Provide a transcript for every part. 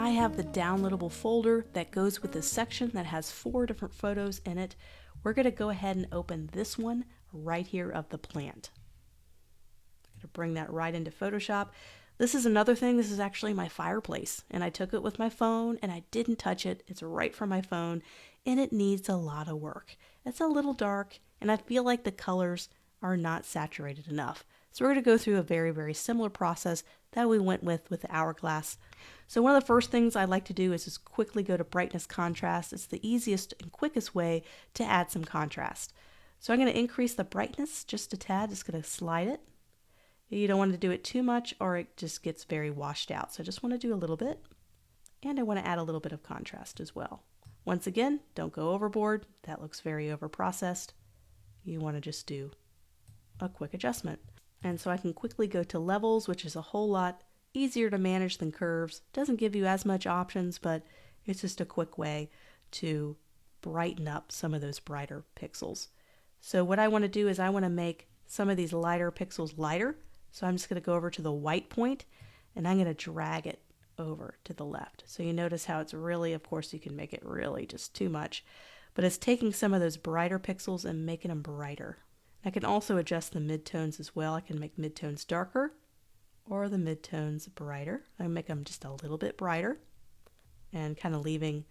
I have the downloadable folder that goes with this section that has 4 different photos in it. We're going to go ahead and open this one right here of the plant. I'm going to bring that right into Photoshop. This is another thing. This is actually my fireplace, and I took it with my phone and I didn't touch it. It's right from my phone, and it needs a lot of work. It's a little dark, and I feel like the colors are not saturated enough. So we're going to go through a very, very similar process that we went with the hourglass. So one of the first things I like to do is just quickly go to brightness contrast. It's the easiest and quickest way to add some contrast. So I'm going to increase the brightness just a tad, just going to slide it. You don't want to do it too much or it just gets very washed out. So I just want to do a little bit, and I want to add a little bit of contrast as well. Once again, don't go overboard. That looks very overprocessed. You want to just do a quick adjustment. And so I can quickly go to levels, which is a whole lot easier to manage than curves. Doesn't give you as much options, but it's just a quick way to brighten up some of those brighter pixels. So what I want to do is I want to make some of these lighter pixels lighter. So I'm just going to go over to the white point and I'm going to drag it over to the left. So you notice how it's really, of course you can make it really just too much, but it's taking some of those brighter pixels and making them brighter. I can also adjust the midtones as well. I can make midtones darker or the midtones brighter. I make them just a little bit brighter and kind of leaving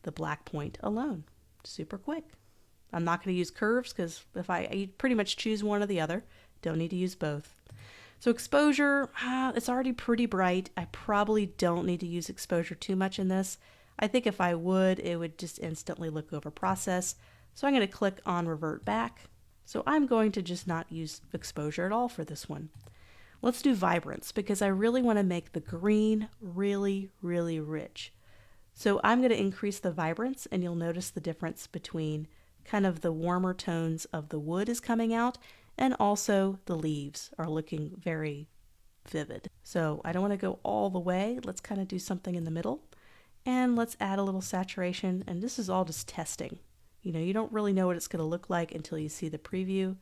the black point alone. Super quick. I'm not going to use curves because if I pretty much choose one or the other, don't need to use both. So exposure, it's already pretty bright. I probably don't need to use exposure too much in this. I think if I would, it would just instantly look over process. So I'm going to click on revert back. So I'm going to just not use exposure at all for this one. Let's do vibrance because I really want to make the green really, really rich. So I'm going to increase the vibrance, and you'll notice the difference between kind of the warmer tones of the wood is coming out, and also the leaves are looking very vivid. So I don't want to go all the way. Let's kind of do something in the middle, and let's add a little saturation. And this is all just testing. You know, you don't really know what it's going to look like until you see the preview.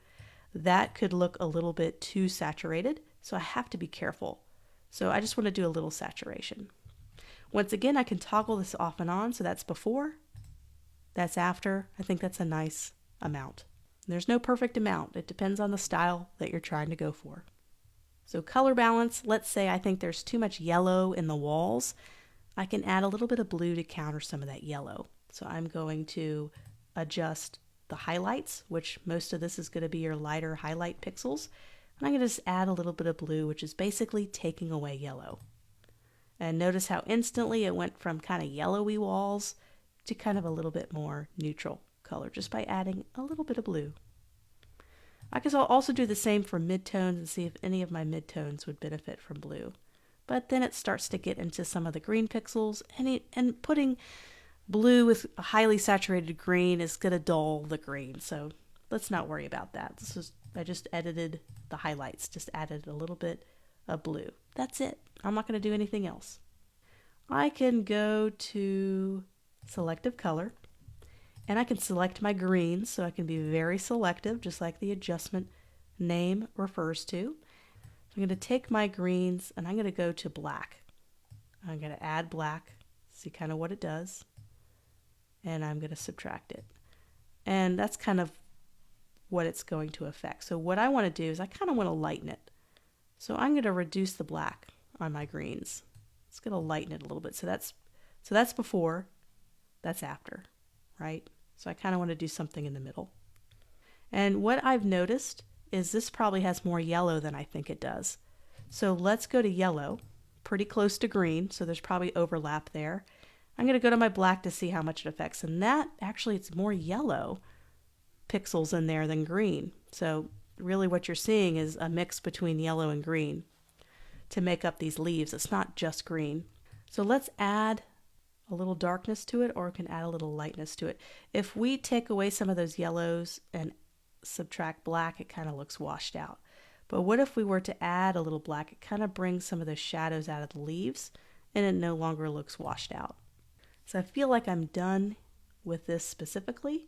That could look a little bit too saturated, so I have to be careful. So I just want to do a little saturation. Once again, I can toggle this off and on, so that's before, that's after. I think that's a nice amount. There's no perfect amount. It depends on the style that you're trying to go for. So color balance, let's say I think there's too much yellow in the walls. I can add a little bit of blue to counter some of that yellow. So I'm going to adjust the highlights, which most of this is going to be your lighter highlight pixels. And I'm going to just add a little bit of blue, which is basically taking away yellow. And notice how instantly it went from kind of yellowy walls to kind of a little bit more neutral color just by adding a little bit of blue. I guess I'll also do the same for midtones and see if any of my midtones would benefit from blue. But then it starts to get into some of the green pixels, and putting blue with a highly saturated green is going to dull the green, so let's not worry about that. I just edited the highlights, just added a little bit of blue. That's it. I'm not going to do anything else. I can go to selective color, and I can select my greens, so I can be very selective, just like the adjustment name refers to. I'm going to take my greens and I'm going to go to black. I'm going to add black, see kind of what it does, and I'm going to subtract it. And that's kind of what it's going to affect. So what I want to do is I kind of want to lighten it. So I'm going to reduce the black on my greens. It's going to lighten it a little bit. So that's before, that's after, right? So I kind of want to do something in the middle. And what I've noticed is this probably has more yellow than I think it does. So let's go to yellow, pretty close to green, so there's probably overlap there. I'm going to go to my black to see how much it affects, and that actually it's more yellow pixels in there than green. So really what you're seeing is a mix between yellow and green to make up these leaves. It's not just green. So let's add a little darkness to it, or we can add a little lightness to it. If we take away some of those yellows and subtract black, it kind of looks washed out. But what if we were to add a little black? It kind of brings some of those shadows out of the leaves, and it no longer looks washed out. So I feel like I'm done with this specifically.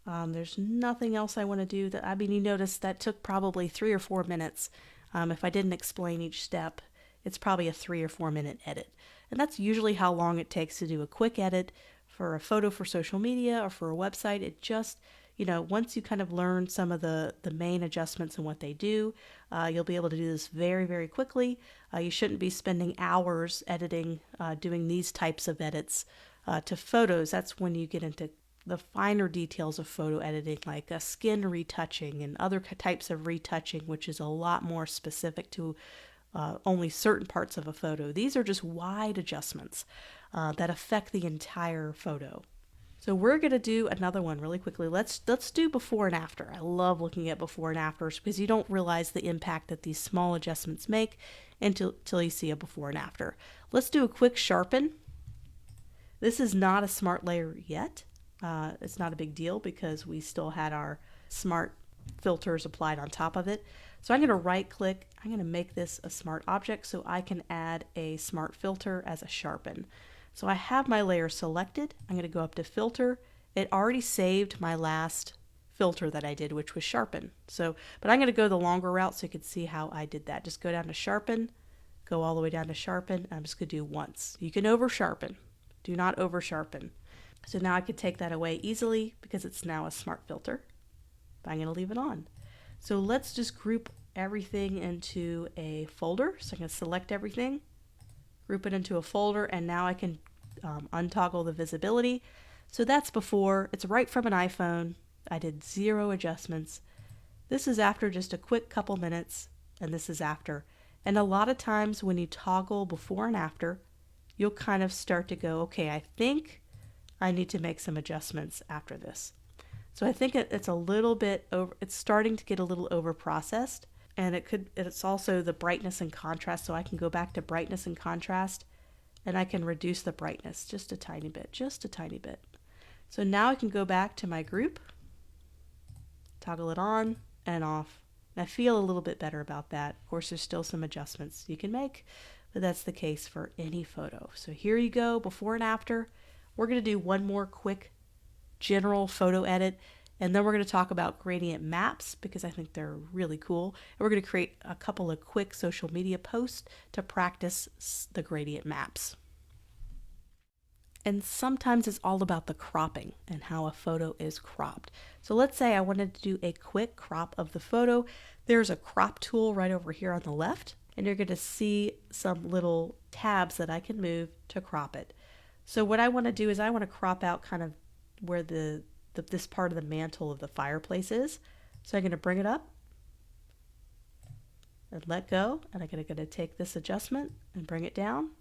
There's nothing else I want to do. You notice that took probably 3 or 4 minutes. If I didn't explain each step, it's probably a 3 or 4 minute edit. And that's usually how long it takes to do a quick edit for a photo for social media or for a website. It just, once you kind of learn some of the main adjustments and what they do, you'll be able to do this very, very quickly. You shouldn't be spending hours editing, doing these types of edits to photos. That's when you get into the finer details of photo editing, like a skin retouching and other types of retouching, which is a lot more specific to only certain parts of a photo. These are just wide adjustments that affect the entire photo. So we're going to do another one really quickly. Let's do before and after. I love looking at before and afters because you don't realize the impact that these small adjustments make until you see a before and after. Let's do a quick sharpen. This is not a smart layer yet. It's not a big deal because we still had our smart filters applied on top of it. So I'm going to right click. I'm going to make this a smart object so I can add a smart filter as a sharpen. So I have my layer selected. I'm going to go up to filter. It already saved my last filter that I did, which was sharpen. But I'm going to go the longer route so you can see how I did that. Just go down to sharpen, go all the way down to sharpen. I'm just going to do once. You can over sharpen. Do not over sharpen. So now I could take that away easily because it's now a smart filter. But I'm going to leave it on. So let's just group everything into a folder. So I'm going to select everything, group it into a folder, and now I can untoggle the visibility. So that's before. It's right from an iPhone. I did 0 adjustments. This is after just a quick couple minutes, and this is after. And a lot of times when you toggle before and after, you'll kind of start to go, okay, I think I need to make some adjustments after this. So I think it's a little bit over, it's starting to get a little over processed, and it's also the brightness and contrast. So I can go back to brightness and contrast, and I can reduce the brightness just a tiny bit. So now I can go back to my group, toggle it on and off. And I feel a little bit better about that. Of course, there's still some adjustments you can make, but that's the case for any photo. So here you go, before and after. We're going to do one more quick general photo edit, and then we're going to talk about gradient maps because I think they're really cool. And we're going to create a couple of quick social media posts to practice the gradient maps. And sometimes it's all about the cropping and how a photo is cropped. So let's say I wanted to do a quick crop of the photo. There's a crop tool right over here on the left, and you're going to see some little tabs that I can move to crop it. So what I want to do is I want to crop out kind of where this part of the mantle of the fireplace is. So I'm going to bring it up and let go, and I'm going to take this adjustment and bring it down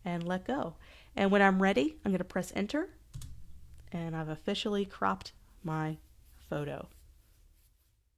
and let go. And when I'm ready, I'm going to press enter, and I've officially cropped my photo.